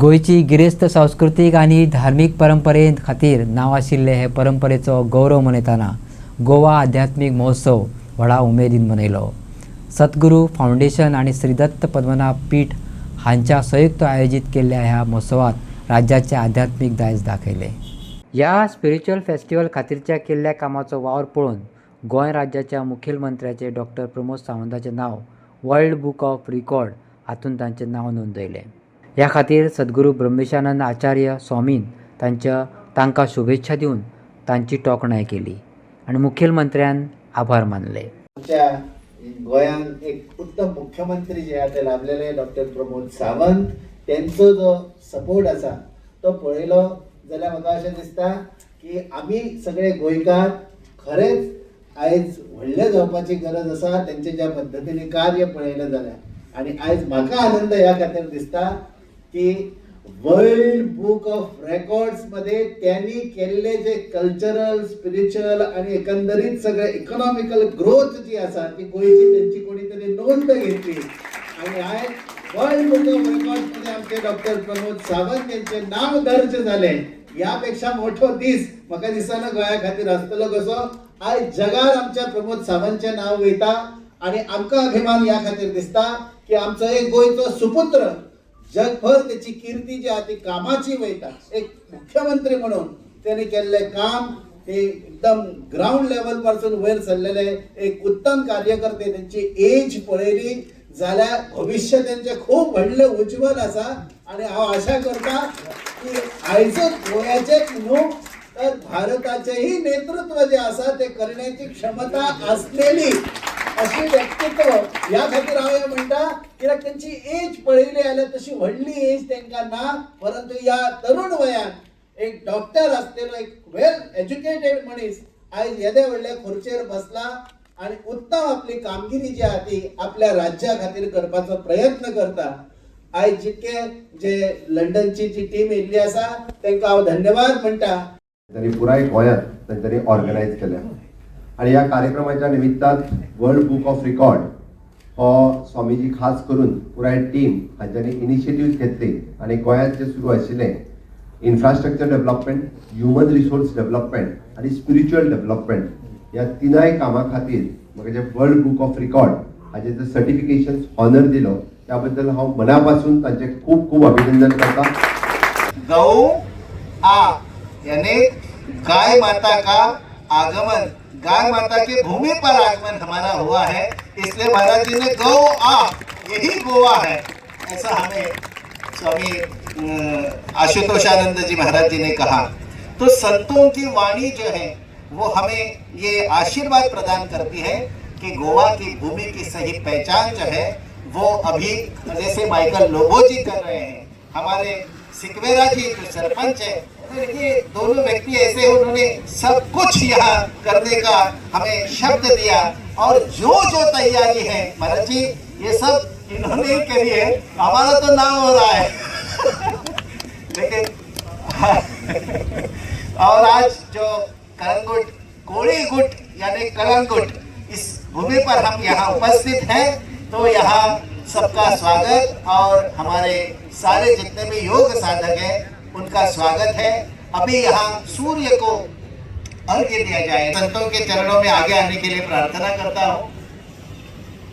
गोयची गिरेस्त सांस्कृतिक आणि धार्मिक परंपरे खातीर नांव आशिल्ले हे परंपरेचो गौरव मनयतना गोवा आध्यात्मिक महोत्सव व्हडा उमेदीन मनयलो. सद्गुरू फाउंडेशन आणि श्रीदत्त पद्मनाभ पीठ हांच्या संयुक्त आयोजित केल्ल्या ह्या महोत्सवात राज्याचे आध्यात्मिक दायज दाखयले. ह्या स्पिरिच्युअल फेस्टिवल खातीरच्या केल्ल्या कामाचो वावर पळोवन गोंय राज्याच्या मुखेलमंत्र्याचे डॉक्टर प्रमोद सावंताचें नांव वर्ल्ड बुक ऑफ रिकॉर्ड हातूंत तांचें नांव नोंदयलें. ह्या खातीर सद्गुरू ब्रह्मेशानंद आचार्य स्वामीन तांकां शुभेच्छा दिवन तांची तोखणाय केली आणि मुखेलमंत्र्यान आभार मानले. आमच्या गोंयांत एक उत्तम मुख्यमंत्री जे आहा ते लाभलेले डॉक्टर प्रमोद सावंत, त्यांचो जो सपोर्ट आसा तो पळयलो जाल्यार म्हाका अशें दिसता की आमी सगळे गोंयकार खरेंच आयज व्हडले जावपाची गरज आसा तेंचे ज्या पद्दतीने कार्य पळयलें जाल्यार. आनी आयज म्हाका आनंद ह्या खातीर दिसता की वर्ल्ड बुक ऑफ रेकॉर्ड्स मध्ये त्यांनी केलेले जे कल्चरल, स्पिरिच्युअल आणि एकंदरीत सगळे इकॉनॉमिकल ग्रोथ जी आसा ती गोंयची त्यांची कोणीतरी नोंद घेतली आणि आयज वर्ल्ड बुक ऑफ रेकॉर्ड्स मध्ये आमचे डॉक्टर प्रमोद सावंत यांचे नाव दर्ज झाले. यापेक्षा मोठो दीस म्हाका दिसना गोंया खातीर आसतलो कसो. आयज जगार आमच्या प्रमोद सावंतचे नाव वयता आणि आमकां अभिमान या खातीर दिसता की आमचो एक गोंयचो सुपुत्र जगभर त्याची कीर्ती जी आहे ती कामाची वयता. एक मुख्यमंत्री म्हणून त्यांनी केलेले काम हे एकदम ग्राउंड लेवल पासून वयर सरलेले एक उत्तम कार्यकर्ते. त्यांची एज पळयली जाल्यार भविष्य त्यांचे खूप व्हडले उज्वल आसा आणि हांव आशा करता की आयज गोंयाचेच न्हू तर भारताचेही नेतृत्व जे आसा ते करण्याची क्षमता असलेली अशी व्यक्तित्व या खातीर हांव हे म्हणटा. कित्याक त्यांची एज पळयली जाल्यार तशी व्हडली एज तांकां ना, परंतु या तरुण वयात एक डॉक्टर आसलेलो एक वेल एज्युकेटेड मनीस आयज येदे व्हडल्या खुर्चेर बसला आणि उत्तम आपली कामगिरी जी आहा ती आपल्या राज्या खातीर करपाचो प्रयत्न करता. आयज जितके जे लंडनची जी टीम येयल्ली आसा तांकां हांव धन्यवाद म्हणटा. त्यांनी पुराय गोंयांत तांच्यांनी ऑर्गनायज केल्या आणि या कार्यक्रमाच्या निमित्तान वर्ल्ड बुक ऑफ रिकॉर्ड हो स्वामीजी खास करून पुराय टीम हांच्यांनी इनिशिएटिव्ह घेतली आणि गोंयांत जे सुरू आशिल्लें infrastructure development, human resource development आणि स्पिरिच्युअल डेव्हलपमेंट ह्या तिनाय कामां खातीर म्हाका जे वर्ल्ड बुक ऑफ रिकॉर्ड हाचे जे सर्टिफिकेशन ऑनर दिलो त्या बद्दल हांव मनापासून तांचे खूप खूप अभिनंदन करता. गौ आ यानी गाय माता का आगमन, गाय माता की भूमि पर आगमन हमारा हुआ है, इसलिए महाराज जी ने गौ आ यही गोवा है ऐसा हमें स्वामी आशुतोषानंद जी महाराज जी ने कहा. तो संतों की वाणी जो है वो हमें ये आशीर्वाद प्रदान करती है कि गोवा की भूमि की सही पहचान जो है वो अभी जैसे माइकल लोबो जी कर रहे हैं, हमारे सिकवेरा जी जो सरपंच है, ये दोनों व्यक्ति ऐसे उन्होंने सब कुछ यहाँ करने का हमें शब्द दिया और जो जो तैयारी है महाराज जी ये सब इन्होंने करी है. हमारा तो नाम हो रहा है लेकिन और आज जो कलंगुट कोड़ी गुट यानी कलंगुट इस भूमि पर हम यहाँ उपस्थित हैं तो यहाँ सबका स्वागत और हमारे सारे जितने भी योग साधक हैं उनका स्वागत है. अभी यहाँ सूर्य को अर्घ्य दिया जाए. संतों के चरणों में आगे आने के लिए प्रार्थना करता हूँ.